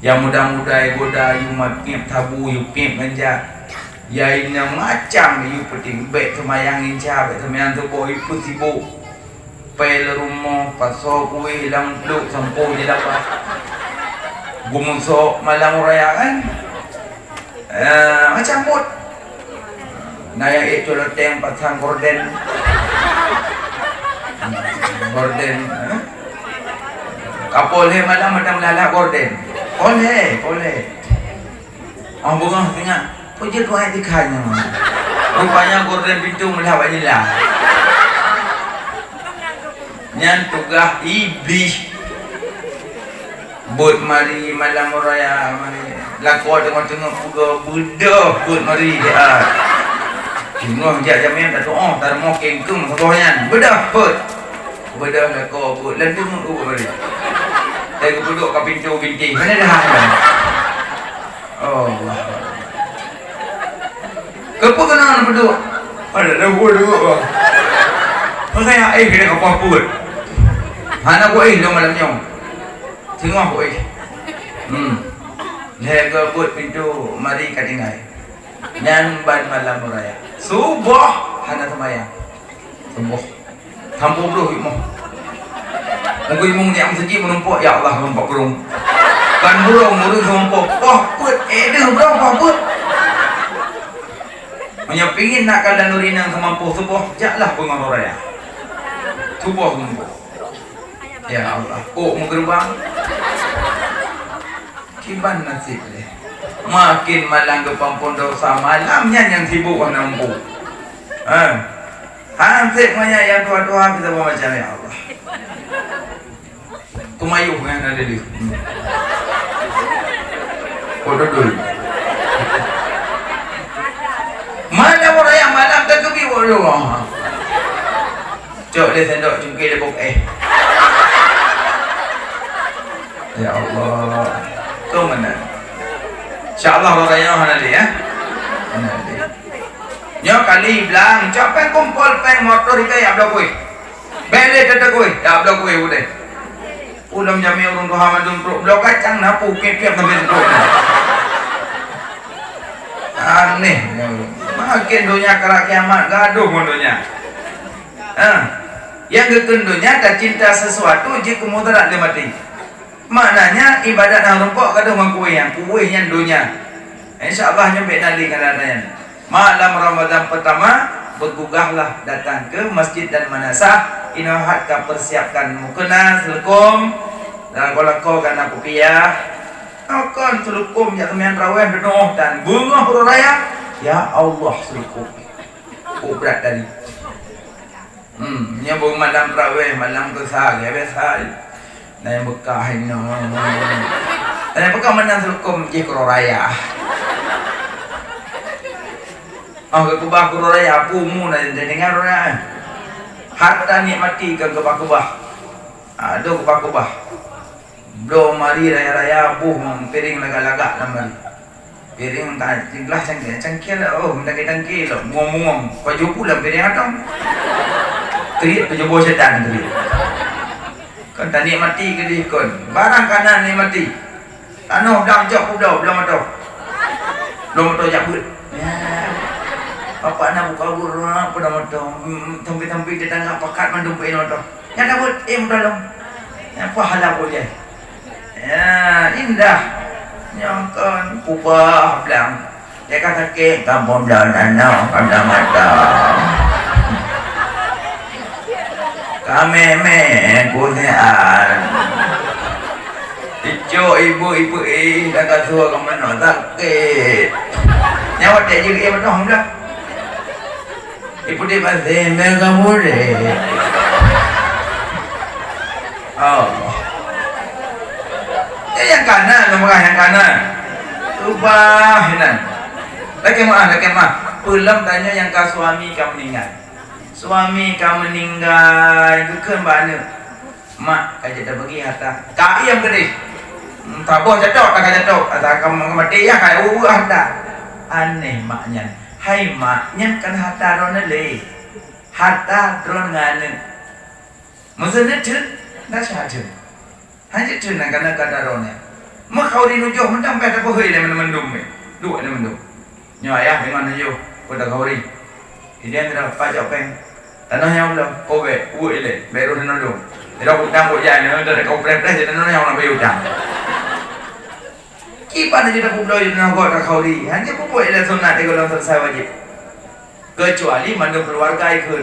Yang muda-muda goda you mapip tabu you pip manja. Ya ina macam you penting be semayang inca be semayang tu boy put sibuk. Pel rumah paso kuih hilang peluk sampo je dapat. Gumusok malam raya kan. Macam mood. Naya itu loteng pasang gorden. Gorden. Kapol he malam macam lala gorden. Boleh. Oh bunga tengah. Puji Tuhan dikanya. Rupanya gorden pintu melawat ni lah. Yang tugas iblis. Bud mari malam raya mari. Laku tengok-tengok puga budak bud mari dia. Tengok jak jamin tak doa, tak mau kengkung sekohnya. Bedah bud. Bedah laku bud lan tengok bud mari. Saya duduk kat pintu binti. Mana dah? Oh Allah. Kepo kena duduk. Ada dah duduk. Oh saya kena apa bud. Hana buat dong malam nyong. Tengok buat. Lega buat pintu mari kadingai. Dan ban malam raya. Subuh hana semayang. Subuh. Kampung bro hikmah. Mungkin imung ni ang segi menumpuk ya Allah menumpuk burung. Kan burung menumpuk. Oh, put dia berapa put? Hanya pingin nak kala nurinang semampu subuh, jaklah bunga raya. Subuh menumpuk. Ya Allah, oh menggerbang. Kiban nasib deh. Makin malang ke pampun dosa malamnya yang sibuk nampu. Hansip punya yang tua-tua kita bawa macam ya Allah. Tumayuh yang ada di. Kodoh dulu. Malam raya malam tak kebi Allah. Cok dia sendok cungkil dia buk Ya Allah. Tu mana? InsyaAllah raya mana dia ya? Mana dia? Nyo kali bilang, capai kumpul peng motor itu ya abla kuih. Beli tetap kuih, ya abla kuih udah. Udah menjami orang tua hamadun pro, blok kacang napu piap ngambil pro. Aneh, makin dunia kerak kiamat gaduh mondonya. Yang kekendunya tak cinta sesuatu jika mudarat dia mati. Maknanya ibadat yang rumpuk kadang kuihnya dunia. InsyaAllah nyampe nali kadang-kadang. Malam Ramadan pertama bergugahlah datang ke masjid dan manasah. Inahat ka persiapkan mukena selekum dan kolako kana kopiah. Akan selekum ya teman raweh penuh dan bunga raya. Ya Allah selekum. Berat tadi. Nya bunga malam raweh malam kesal ya biasa. Nah yang bekah ini. Dan yang bekah mana selekum jikro raya. Oh kebah kuro raya pumu na dengar raya. Harta nikmati ke kebah-kebah. Aduh kebah-kebah. Belum mari raya-raya buh piring lagak-lagak nama. Piring tak gelas cangkir oh tangki-tangki lo ngomong baju pula piring atau. Terit baju bos setan terit. Kan tak nikmati ke dia kon. Barang kanan nikmati. Tanoh dang jok udah belum ada. Belum ada jabut. Apa nak buka buru apa dah macam tampi-tampi dia tangkap pakat mandum pe noto. Yang dapat dalam. Apa halal boleh. Ya, indah. Yang kan kubah bilang. Dia kata ke kampung dah danau pada mata. Kami kunyaan. ibu dah kata tua kamu nak sakit. Nyawa dia juga ia betul dah. Ibu dia masih kamu deh. Allah. Yang kanan, nomor yang kanan. Ubah hinan. Lagi mah. Pulang tanya yang kau suami kamu meninggal. Suami kamu meninggal, itu kan mana? Mak, kau jadi bagi harta. Kau yang gede. Tak boleh jatuh, tak jatuh. Atau kamu mati ya, kau harta. Aneh maknya. Hai maknya kan harta rona le. Harta rona ngane. Maksudnya tu, dah syahadat. Hanya tu nak kena kata rona. Mak kau dinujuh, mentang pada pohon le mendum. Dua ni mendum. Nyo ayah dengan nujuh. Pada kau ri. Ini antara pajak peng. Tanah yang belum. Kowe, uile, baru nendum. Tidak utang buat jangan. Ada kau prepres jadi tanah yang nak bayar utang. Kipan aja dah pulau itu nak buat kau ri. Hanya pulau ile sunat dia kalau selesai wajib. Kecuali mandu keluarga ikut.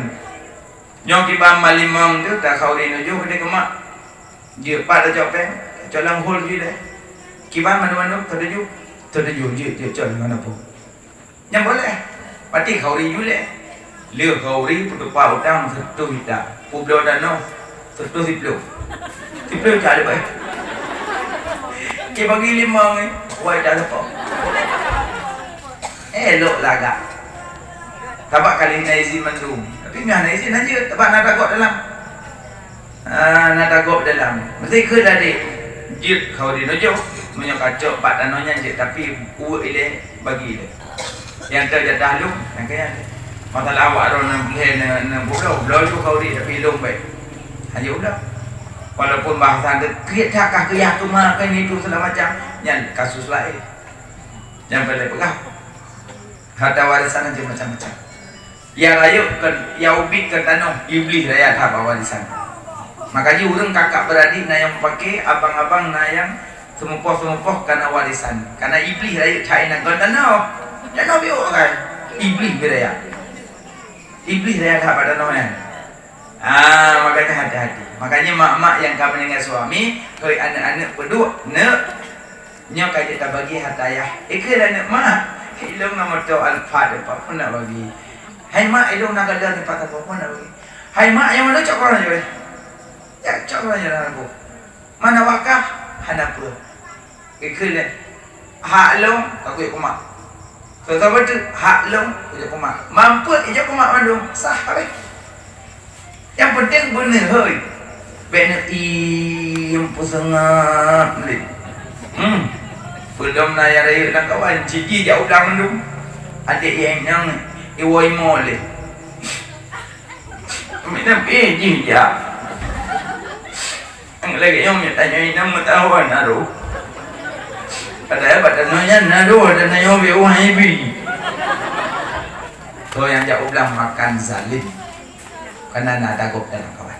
Nyo kipan malimang tu tak kau ri nujuh dia kemak. Dia pada jawab peng. Colang hol dia. Kipan mandu tertuju. Dia colang mana pun. Yang boleh. Pati kau ri jule. Liu kau ri putu pa utang setu hita. Pulau danau setu siplu. Siplu cari baik. Kita bagi 5 ni, wai dah lepas. Elok lagak. Tabak kali nak izin mendung. Tapi nak izin aja, tabak nak takut dalam. Nak takut dalam. Mesti ke dah dek. Jit kau di nojo, menyokacok pak danonya je, tapi ile bagi ile. Yang terjadi lu, yang kaya. Masalah awak ron nak bulau tu kau di tapi long baik. Hanya udah. Walaupun bahasa kriatkah kriat tu makan itu segala macam, yang kasus lain. Yang boleh pegang. Harta warisan aja macam-macam. Ya rayu ke ya ubi ke tanah iblis raya harta warisan. Makanya orang kakak beradik na yang pakai abang-abang na yang semupoh karena warisan. Karena iblis raya China ke tanah. Tanah biok kan. Iblis beraya. Iblis raya harta tanah. Makanya hati-hati. Makanya mak-mak yang kau meninggal suami, kau anak-anak berdua, nyo kau kita bagi harta ayah. Ikut anak mak, ilmu nama tu alfa apa pun nak bagi. Hai mak, ilmu nak ada tempat apa pun nak bagi. Hai mak, yang mana cok orang je? Ya cok orang je aku. Mana wakaf? Hana pun. Ikut hak long, aku ikut mak. Sesuatu tu hak long, ikut mak. Mampu ikut mak mandung, sah habis. Yang penting benar hoi. Benar yang pusangap ni. Belum naya raya nak kawan cigi jauh dah mendung. Adik yang iwai mole. Minta peji ya. Ang lagi yang tanya nama tahu naru. Ada apa tanya naru dan yang biuai bi. So yang jauh dah makan zalim. Karena nak takut dalam kawan.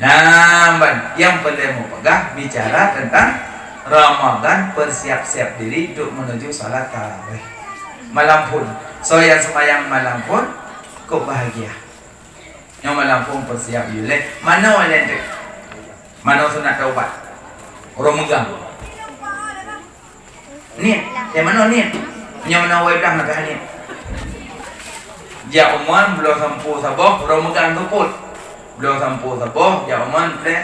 Nah, yang penting mau pegang bicara tentang Ramadan, bersiap-siap diri untuk menuju salat tarawih. Malam pun, so yang sembahyang malam pun kau bahagia. Yang malam pun bersiap yule. Mana orang tu? Mana sunat taubat? Orang megang. Ni, yang mana ni? Yang mana wajah nak ni? Ya uman belum sampu sabah, orang megang tuput. Belum sampu sabah, ya uman play.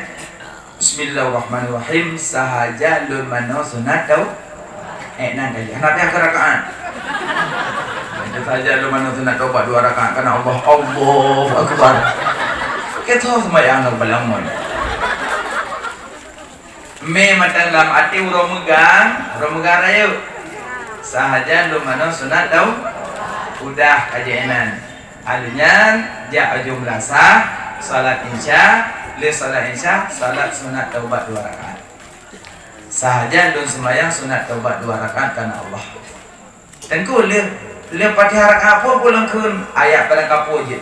Bismillahirrahmanirrahim. Sahaja lu mana sunat tau? Nang kali. Nanti aku rakaat. Itu saja lu mana sunat tau 2 rakaat. Karena Allah Akbar. Kita sembahyang nak balamun. Me mata dalam hati orang megang raya. Sahaja lu mana sunat tau? Udah kajianan alunya ja jumlah sah salat isya le salat isya salat sunat taubat 2 rakaat sahaja don sembahyang sunat taubat 2 rakaat karena Allah tengku le pati rakaat apa pulang kun ayat pada kapo je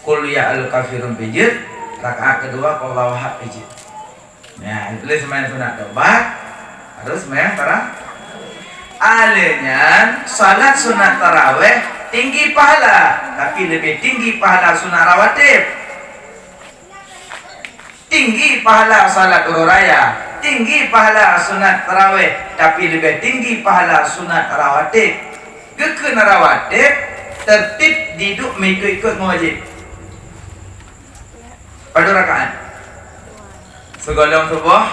qul ya al kafirun pijit rakaat kedua qul wahab pijit nah itu le sembahyang sunat taubat harus sembahyang alenya salat sunat tarawih tinggi pahala, tapi lebih tinggi pahala sunat rawatib. Tinggi pahala salat raya, tinggi pahala sunat tarawih tapi lebih tinggi pahala sunat rawatib. Gekun rawatib tertib duduk mengikut wajib. Pada rakaat segolong subuh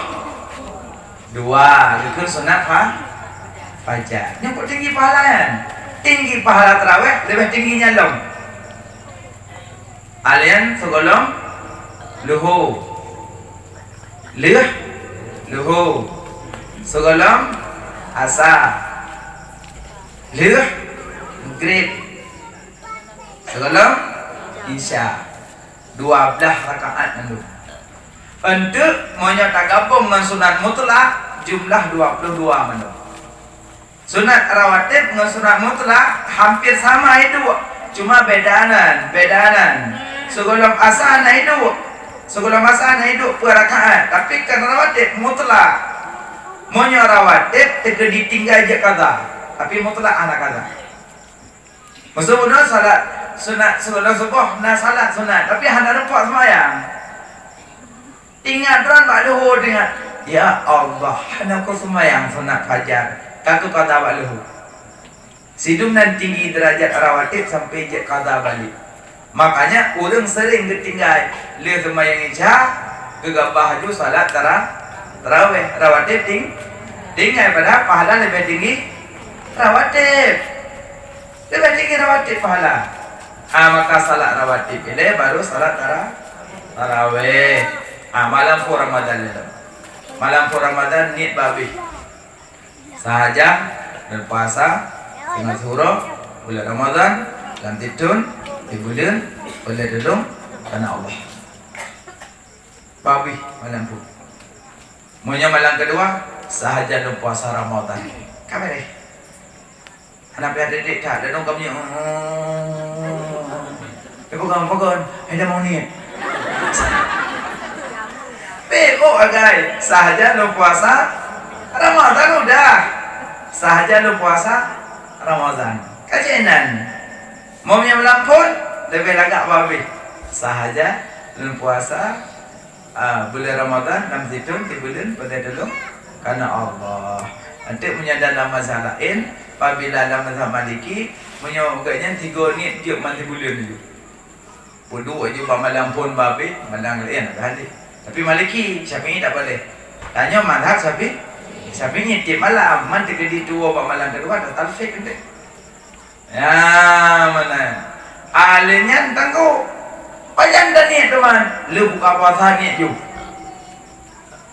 2, gekun sunat fajar. Yang tinggi pahala kan? Tinggi pahala tarawih lebih tinggi nyalong. Alian segolong luhur. Luhur segolong asar. Maghrib segolong isya. 12 rakaat dulu. Untuk menyata gabung dengan sunat mutlak jumlah 22 menurut. Sunat rawatib dengan sunat mutlak hampir sama itu, cuma bedanan. Segolong asar itu per rakaat, tapi kan rawatib mutlak. Monya rawatib tidak ditinggal je kaza, tapi mutlak anak kaza. Maksudnya salat sunat segolong subuh na salat sunat, tapi hanya nampak semayang. Ingat tuan Pak Luhur ingat. Ya Allah, hanya aku semayang sunat fajar. Kaku kaza Pak Luhur. Sidum dan tinggi derajat rawatib sampai je kaza balik. Makanya orang sering ketinggal le semayang isya gegabah ju salat tarawih rawatib tinggal pada pahala lebih tinggi rawatib. Lebih tinggi rawatib pahala. Maka salat rawatib ini baru salat tarawih. Malam fu Ramadan itu. Malam fu Ramadan niat babi. Sahaja dan puasa dengan suruh bulan Ramadan dan tidun di bulan dudung karena Allah. Babi malam fu. Monya malam kedua sahaja dan puasa Ramadan. Kamera. Anak adik tak ada dong kami. Pokok, ada mau niat. Beko agai, sahaja lu puasa Ramadan udah. Sahaja lu puasa Ramadan. Kajian. Mau yang melampun lebih lagak babi. Sahaja lu puasa bulan Ramadan 6 Zitun di bulan pada dulu karena Allah. Nanti punya dalam masalah lain apabila dalam mazhab Maliki menyebutnya 3 niat dia mati bulan itu. Bodoh aja malam pun babi, malam lain ada hadis. Tapi Maliki, Syafi'i tak boleh. Tanya mazhab Syafi'i tiap malam mandi ke dua malam kedua ada talfik kan. Ya, mana? Alenya tangko. Pajan dah niat teman. Lu buka puasa niat ju.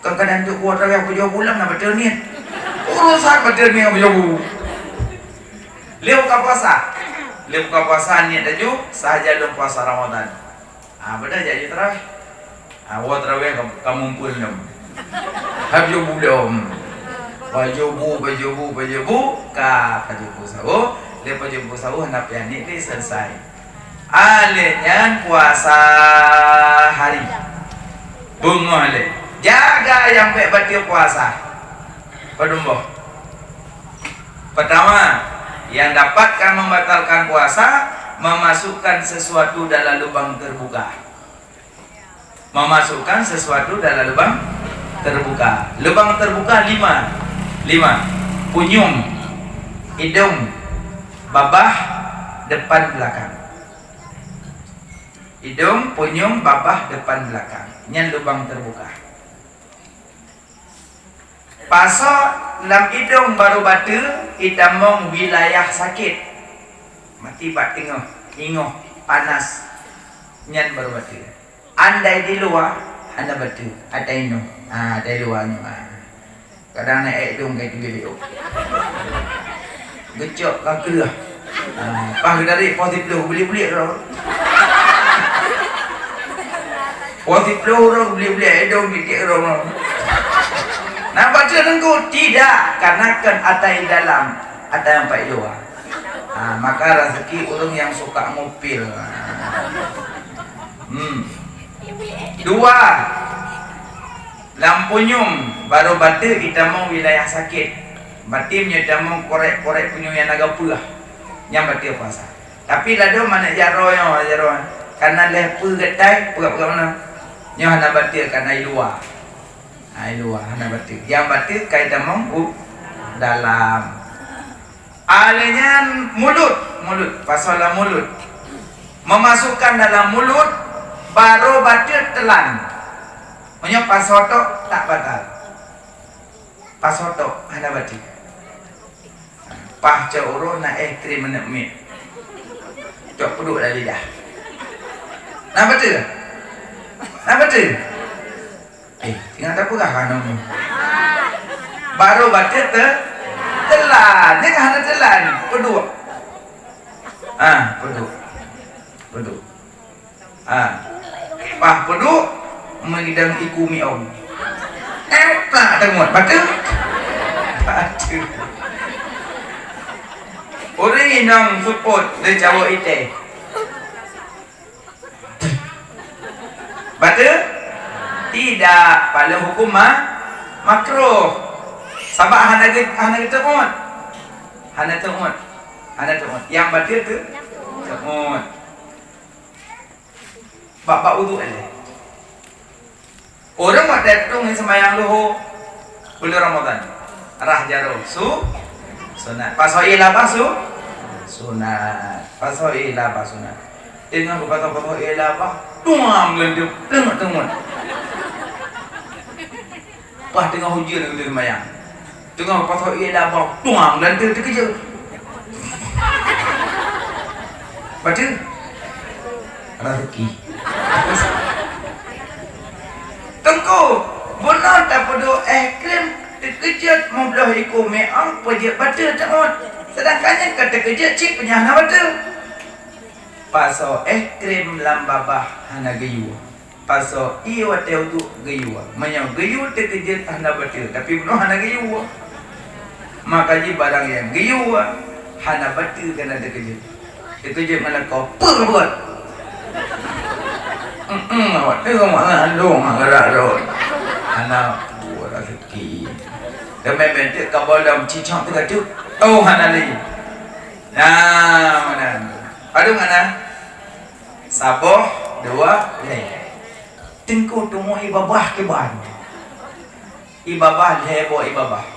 Kadang-kadang tu kuat tapi aku jauh pulang nak betul niat. Urusan betul niat aku jauh. Lu buka puasa niat ju sahaja lu puasa Ramadan. Benar jadi terawih. Awak terawih kamu pun nam. Habis belum. Pajubu ka pajubu sawo. Dia pajubu sawo hendak piani ni selesai. Alenya puasa hari. Bunga le. Jaga yang baik batil puasa. Padumbo. Pertama, yang dapatkan membatalkan puasa memasukkan sesuatu dalam lubang terbuka. Memasukkan sesuatu dalam lubang terbuka. Lubang terbuka 5. Punyung, hidung, babah, depan belakang. Hidung, punyung, babah, depan belakang. Ini lubang terbuka. Pasok dalam hidung baru batu, itamong wilayah sakit. Mati bat ingoh, panas. Nyan baru batu. Andai di luar, anda batu. Ada ino, dari luarnya. Kadang naik hidung kayak BBO. Gecok kaki lah. Pagi dari positif lu beli-beli roh. Positif lu roh beli-beli hidung dikit roh. Nak baca tengku? Tidak, karena kan ada yang dalam, ada yang pakai luar. Maka rezeki orang yang suka ngupil. 2. Lampunyum baru batu kita mau wilayah sakit. Batimnya kita mau korek-korek punya yang agak pula. Yang batu puasa. Tapi lado mana jaro. Karena leher getai, pura-pura mana? Yang hendak batu karena luar. Air luar hana batin. Yang batin kaitan mong dalam. Alanya mulut pasalah mulut. Memasukkan dalam mulut baru batin telan. Maksudnya pasoto tak batal. Pasoto hana batin. Pah cauro na krim menek mi. Cok peduk dah lidah. Nak betul? Nak betul? Tinggal tak pegah kan kamu? Baru baca telan. Dia kan ada telan. Peduk. Peduk. Pah peduk mengidam iku miong. Tak tengok. Baca? Baca. Orang inang support dia Jawa ite. Baca? Tidak, pada hukum makruh. Sebab hana temut. Yang baca tu temut. Bapak wudu aja. Orang buat datung sembahyang luhu bulan Ramadan. Rah jaro sunat. Pasoilah sunat. Pasoilah sunat. Tengok pasoilah tuang lendup tengok. Wah tengah hujan dia sembahyang. Tengah pasoilah tuang lendup terkejut. Baca rezeki. Tengku benar tak perlu krim terkejut mau belah ikut meang pejak baca temut. Sedangkan kata kejut cik punya hana baca. Paso krim lambabah hana gayu. Paso iwa teudu gayu. Menyau gayu terkejut hana baca tapi benar hana gayu. Makanya barang yang gayu hana baca kena terkejut. Terkejut mana kau perbuat. Awak tengok mana andung gerak rot. Anak buat rezeki. Demi bentuk kau dalam cicak tu kata, oh hana li. Nah mana? Aduh mana? Saboh dua le. Tengku temu ibabah ke ban. Ibabah lebo ibabah.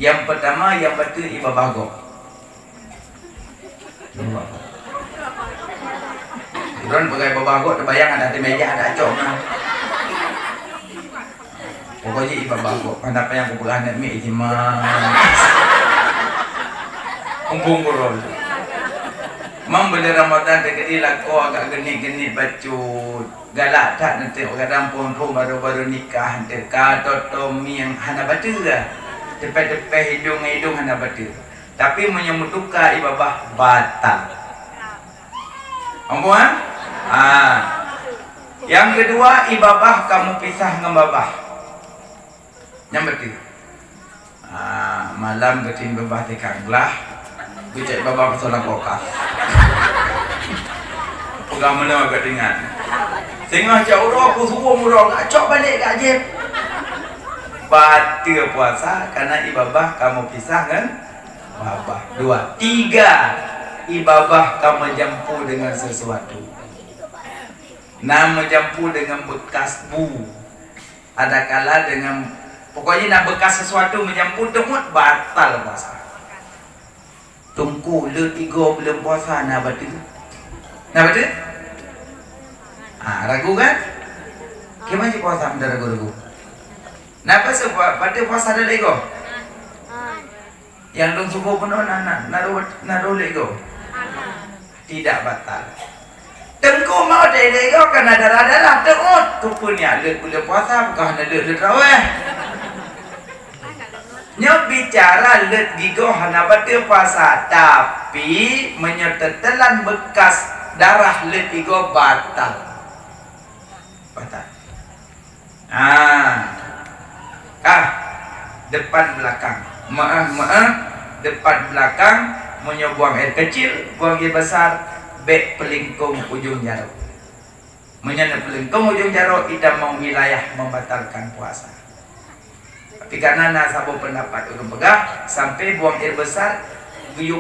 Yang pertama yang betul ibabah go. Ron pakai babagot terbayang ada di meja ada acok nah. Pokoknya iba bagot kenapa yang aku pegang mi iman. Umpung kurol. Mam beli Ramadan dekat ilako agak geni-geni bacut. Galak tak nanti orang pun baru-baru nikah dekat totomi yang hana batu lah. Tepe-tepe hidung hana batu. Tapi menyemutuka ibabah batal. Ampun? Yang kedua ibabah kamu pisah dengan babah. Yang betul. Malam ketin babah tekanglah. Bicak babah pesolah kokas. Pegang mana agak dengan. Tengah jauh aku suruh murah ngacok balik kat jeb. Batal puasa karena ibabah kamu pisah dengan babah. Dua. Tiga. Ibabah kamu jampu dengan sesuatu. Nama jampu dengan bekas bu. Ada kala dengan pokoknya nak bekas sesuatu menjampu temut batal puasa. Tungku le 3 belum puasa nak betul. Nak betul? Ragu kan? Gimana je puasa anda ragu-ragu? Napa sebab pada puasa ada lego? Yang dong subuh penuh naruh lego. Tidak batal. Tengku mau dari kau kena darah-darah tengok tupunya le bulan puasa bukan hana le tarawih. Nya bicara le gigo hana batal puasa tapi menyetelan bekas darah le gigo batal. Batal. Depan belakang. Maaf depan belakang menyobuang air kecil, buang air besar. Bek pelingkung ujung jaruk. Menyana pelingkung ujung jaruk tidak mau wilayah membatalkan puasa. Tapi karena nasabah pendapat ulun pegah sampai buang air besar